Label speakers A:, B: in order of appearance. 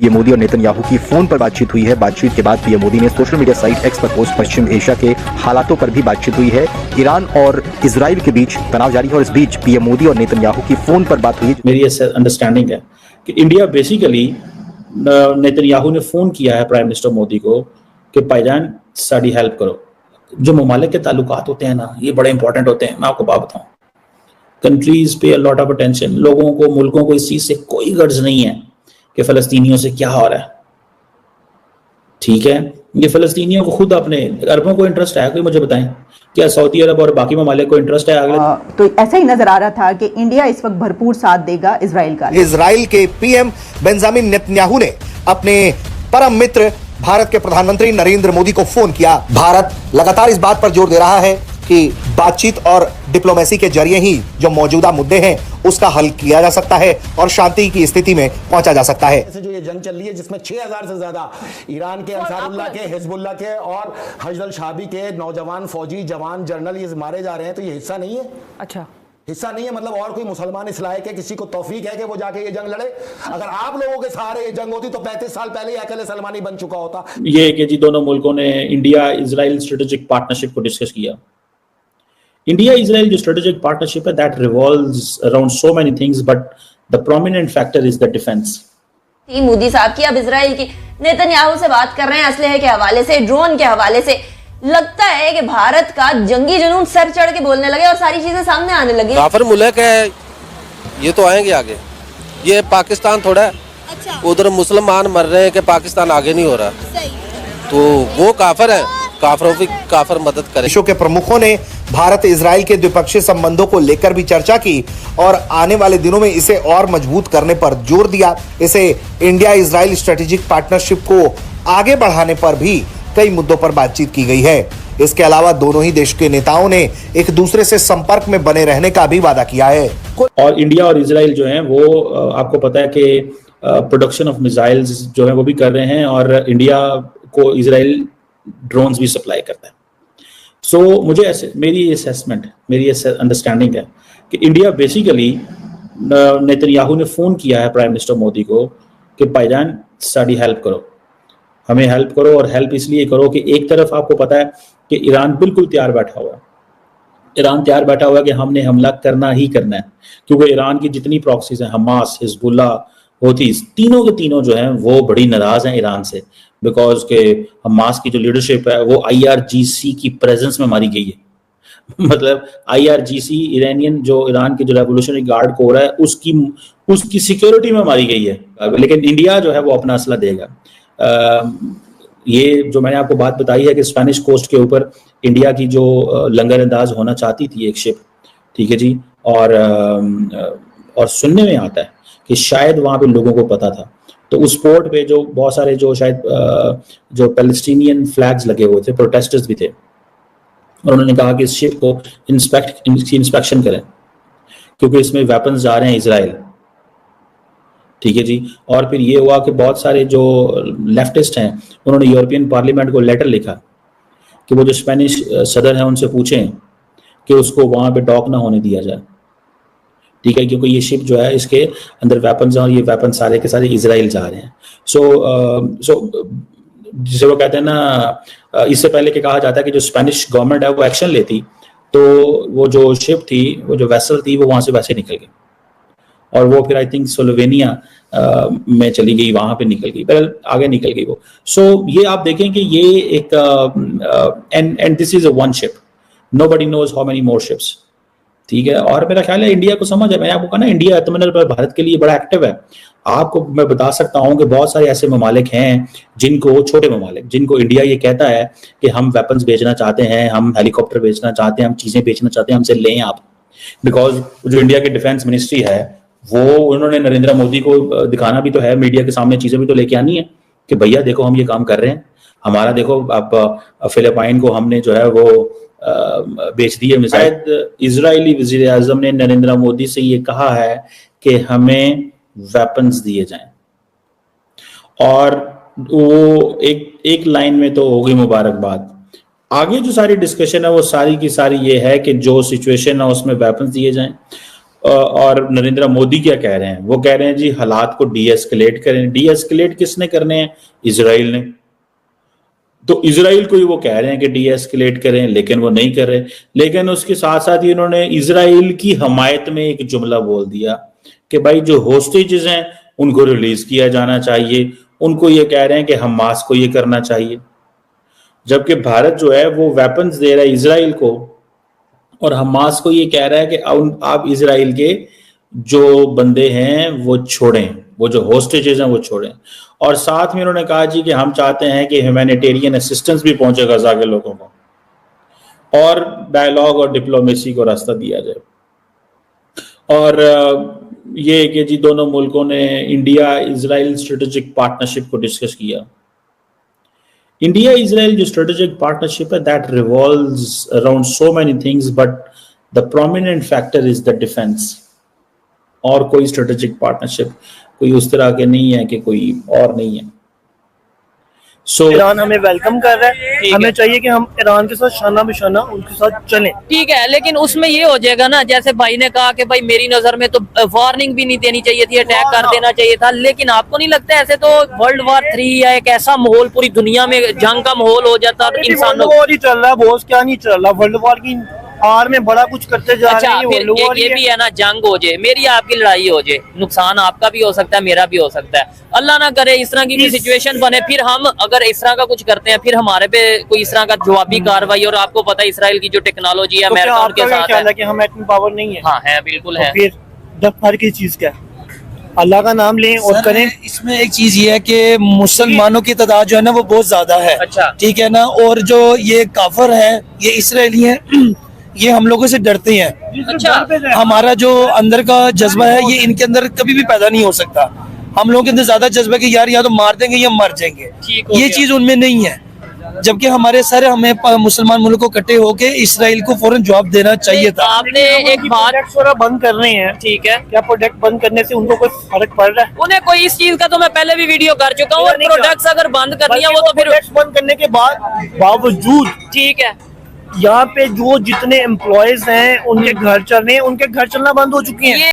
A: PM Modi और Netanyahu की phone पर बातचीत हुई है। बातचीत के बाद पीएम मोदी ने सोशल मीडिया साइट एक्स पर पोस्ट पश्चिम एशिया के हालातों पर भी बातचीत हुई है। ईरान और इजराइल के बीच तनाव जारी है और इस बीच पीएम मोदी और नेतन्याहू की फोन पर बात हुई।
B: मेरी ऐसा अंडरस्टैंडिंग है कि इंडिया बेसिकली नेतन्याहू ने फोन किया है प्राइम मिनिस्टर मोदी को कि भाईजान साड़ी हेल्प करो। जो ममालिक के ताल्लुकात होते हैं ना, ये बड़े इंपॉर्टेंट होते हैं। मैं आपको बात बताऊं, कंट्रीज पे लॉट ऑफ अटेंशन, लोगों को, मुल्कों को इस चीज से कोई गर्ज नहीं है कि फलस्तीनियों से क्या हो रहा है। ठीक है, ये फलस्तीनियों को खुद, अपने अरबों को इंटरेस्ट है? कोई मुझे बताएं, क्या सऊदी अरब और बाकी ममालिक को इंटरेस्ट है अगले?
C: तो ऐसा ही नजर आ रहा था कि इंडिया इस वक्त भरपूर साथ देगा इजराइल का।
D: इजराइल के पीएम बेंजामिन नेतन्याहू ने अपने परम मित्र भारत के प्रधानमंत्री नरेंद्र मोदी को फोन किया। भारत लगातार इस बात पर जोर दे रहा है कि बातचीत और डिप्लोमेसी के जरिए ही जो मौजूदा मुद्दे हैं उसका हल किया जा सकता है और शांति की स्थिति में पहुंचा जा सकता है।
E: जो ये जंग चल रही है जिसमें 6000 से ज्यादा ईरान के, अंसारुल्लाह के, हिजबुल्लाह के और हजदल शाबी के नौजवान फौजी जवान जनरल ये मारे जा रहे हैं, तो ये हिस्सा नहीं है? अच्छा, हिस्सा नहीं है मतलब और कोई मुसलमान इस लायक है, किसी को तौफीक है कि वो जाके ये जंग लड़े? अगर आप लोगों के सहारे ये जंग होती तो 35 साल पहले अकेले सलमानी बन चुका होता।
B: ये कि जी दोनों मुल्कों ने इंडिया इजराइल स्ट्रेटेजिक पार्टनरशिप को डिस्कस किया। इंडिया इजराइल जो स्ट्रेटेजिक पार्टनरशिप है, that revolves around so many things, but the prominent factor is the defence.
F: Modi साहब की अब इजराइल की नेतन्याहू से बात कर रहे हैं, असलहे के हवाले से, ड्रोन के हवाले से। लगता है कि भारत का जंगी जुनून सर चढ़ के बोलने लगे और सारी चीजें सामने आने लगी।
G: काफिर मुल्क है, ये तो आएंगे आगे। ये पाकिस्तान थोड़ा है, अच्छा। उधर मुसलमान मर रहे हैं कि पाकिस्तान आगे नहीं हो रहा, तो वो काफिर है, काफिरों की काफिर मदद करें।
D: देशों के प्रमुखों ने भारत इजराइल के द्विपक्षीय संबंधों को लेकर भी चर्चा की और आने वाले दिनों में इसे और मजबूत करने पर जोर दिया। इसे इंडिया इजराइल स्ट्रेटेजिक पार्टनरशिप को आगे बढ़ाने पर भी कई मुद्दों पर बातचीत की गई है। इसके अलावा दोनों ही देश के नेताओं ने एक दूसरे से संपर्क में बने रहने का भी वादा किया है।
B: और इंडिया और इजराइल जो है वो, आपको पता है कि प्रोडक्शन ऑफ मिसाइल्स जो है वो भी कर रहे हैं और इंडिया को इजराइल ड्रोन्स भी सप्लाई करता है। सो मुझे मेरी असेसमेंट, मेरी अंडरस्टैंडिंग है कि इंडिया बेसिकली, नेतन्याहू ने फोन किया है प्राइम मिनिस्टर मोदी को कि भाईजान साड़ी हेल्प करो, हमें हेल्प करो। और हेल्प इसलिए करो कि एक तरफ आपको पता है कि ईरान बिल्कुल तैयार बैठा हुआ है, ईरान तैयार बैठा हुआ है कि हमने हमला करना ही करना है, क्योंकि ईरान की जितनी प्रॉक्सीज हैं, हमास, हिजबुल्लाह, होतीज, तीनों के तीनों जो हैं वो बड़ी नाराज हैं ईरान से, बिकॉज के हमास की जो लीडरशिप है वो IRGC की प्रेजेंस में मारी गई है। मतलब IRGC, ईरानियन जो ईरान की जो रेवोल्यूशनरी गार्ड कोर है, उसकी सिक्योरिटी में मारी गई है। लेकिन इंडिया जो है वो अपना असला देगा। ये जो मैंने आपको बात बताई है कि स्पेनिश कोस्ट के ऊपर इंडिया की जो लंगर अंदाज होना चाहती थी एक शिप, ठीक है जी, और सुनने में आता है कि शायद वहां पे लोगों को पता था, तो उस पोर्ट पे जो बहुत सारे जो शायद जो पैलेस्टीनियन फ्लैग्स लगे हुए थे, प्रोटेस्टर्स भी थे, और उन्होंने कहा कि इस शिप को इंस्पेक्शन करें क्योंकि इसमें वेपन्स जा रहे हैं इजराइल, ठीक है जी। और फिर ये हुआ कि बहुत सारे जो लेफ्टिस्ट हैं उन्होंने यूरोपियन पार्लियामेंट को लेटर लिखा कि वो जो स्पेनिश सदर हैं उनसे पूछें कि उसको वहां पे डॉक ना होने दिया जाए, ठीक है, क्योंकि ये शिप जो है इसके अंदर वेपन्स हैं और ये वेपन सारे के सारे इजराइल जा रहे हैं। सो जिसे वो कहते हैं ना, इससे पहले कि कहा जाता है कि जो स्पेनिश गवर्नमेंट है वो एक्शन लेती, तो वो जो शिप थी, वो जो वेसल थी, वो वहां से वैसे निकल गई और वो फिर आई थिंक स्लोवेनिया में चली गई, वहां पे निकल गई, पर आगे निकल गई वो। सो ये आप देखें कि ये एक and this is a one ship, nobody knows how many more ships, ठीक है। और मेरा ख्याल है इंडिया को समझ है, मैंने आपको कहा ना, इंडिया आत्मनिर्भर पर भारत के लिए बड़ा एक्टिव है। आपको मैं बता सकता हूं कि बहुत सारे ऐसे ममालिक हैं जिनको, छोटे ममालिक, जिनको इंडिया ये कहता है कि हम वेपन्स बेचना चाहते हैं, हम हेलीकॉप्टर बेचना चाहते हैं, हम चीजें बेचना चाहते हैं, हमसे लें आप। बिकॉज जो इंडिया की डिफेंस मिनिस्ट्री है वो, उन्होंने नरेंद्र मोदी को दिखाना भी तो है, मीडिया के सामने चीजें भी तो लेके आनी है कि भैया देखो हम ये काम कर रहे हैं, हमारा देखो, आप फिलिपाइन को हमने जो है वो बेच दिए। शायद इजरायली वजीर आजम ने नरेंद्र मोदी से ये कहा है कि हमें वेपन्स दिए जाएं, और वो एक लाइन में तो होगी मुबारकबाद। आगे जो सारी डिस्कशन है वो सारी की सारी ये है कि जो सिचुएशन है उसमें वेपन्स दिए जाएं, और नरेंद्र मोदी क्या कह रहे हैं? वो कह रहे हैं जी हालात को डी एस्केलेट करें। डी एस्केलेट किसने करने हैं? इजराइल ने। तो इजराइल को ही वो कह रहे हैं कि डी एस्केलेट करें, लेकिन वो नहीं कर रहे। लेकिन उसके साथ साथ ही इन्होंने इजराइल की हमायत में एक जुमला बोल दिया कि भाई जो होस्टेजेस हैं उनको रिलीज किया जाना चाहिए। उनको ये कह रहे हैं कि हमास को ये करना चाहिए, जबकि भारत जो है वो वेपन्स दे रहा है इजराइल को और हमास को ये कह रहा है कि आप इजराइल के जो बंदे हैं वो छोड़ें, वो जो होस्टेजेस हैं वो छोड़ें। और साथ में उन्होंने कहा जी कि हम चाहते हैं कि ह्यूमैनिटेरियन असिस्टेंस भी पहुंचे गजा के लोगों को और डायलॉग और डिप्लोमेसी को रास्ता दिया जाए। और ये कि जी दोनों मुल्कों ने इंडिया इजराइल स्ट्रेटेजिक पार्टनरशिप को डिस्कस किया। इंडिया इजराइल जो स्ट्रेटेजिक पार्टनरशिप है that revolves around so many things, but the prominent factor is the defence. और कोई स्ट्रेटेजिक पार्टनरशिप कोई उस तरह के नहीं है कि कोई और नहीं है।
H: ईरान हमें वेलकम कर रहा है, हमें चाहिए कि हम ईरान के साथ शाना बिशाना उनके साथ चलें। ठीक है, लेकिन उसमें ये हो जाएगा ना, जैसे भाई ने कहा कि भाई मेरी नजर में तो वार्निंग भी नहीं देनी चाहिए थी, अटैक कर देना चाहिए था। लेकिन आपको नहीं लगता ऐसे तो वर्ल्ड वॉर 3 या एक ऐसा माहौल पूरी दुनिया में जंग का माहौल हो जाता है इंसानों वॉर ही चल रहा है बॉस, क्या नहीं चल रहा। वर्ल्ड वॉर की आर में बड़ा कुछ करते जा रहे हैं।
I: फिर ये भी है ना, जंग हो जाए, मेरी आपकी लड़ाई हो जाए, नुकसान आपका भी हो सकता है, मेरा भी हो सकता है। अल्लाह ना करे इस तरह की सिचुएशन बने, फिर हम अगर इस तरह का कुछ करते हैं फिर हमारे पे कोई इस तरह का जवाबी कार्रवाई। और आपको पता है इसराइल की जो टेक्नोलॉजी है अमेरिका उनके साथ है
H: कि हम एटम पावर नहीं है।
I: हाँ है, बिल्कुल है।
H: फिर डर की चीज क्या है? अल्लाह का नाम लें और करें।
J: इसमें एक चीज ये है कि मुसलमानों की तादाद जो है ना वो बहुत ज्यादा है।
I: अच्छा,
J: ठीक है ना। और जो ये काफर है, ये इसराइली है, ये हम लोगों से डरते हैं।
I: अच्छा,
J: हमारा जो अंदर का जज्बा है ये इनके अंदर कभी भी पैदा नहीं हो सकता। हम लोगों के अंदर ज्यादा जज्बा कि यार या तो मार देंगे या मर जाएंगे, ये चीज उनमें नहीं है। जबकि हमारे सर हमें मुसलमान मुल्क को इकट्ठे होके इसराइल को फौरन जवाब देना चाहिए था।
I: आपने एक बात
H: बंद कर रहे हैं,
I: ठीक है,
H: क्या प्रोडक्ट बंद करने से उनको कोई फर्क पड़ रहा है?
I: उन्हें कोई इस चीज का तो मैं पहले भी वीडियो कर चुका हूँ। और प्रोडक्ट्स अगर बंद करनी है वो तो फिर
H: बंद करने के बावजूद
I: ठीक है,
H: यहाँ पे जो जितने एम्प्लॉयज हैं उनके घर चल रहे हैं, उनके घर चलना बंद हो चुके हैं।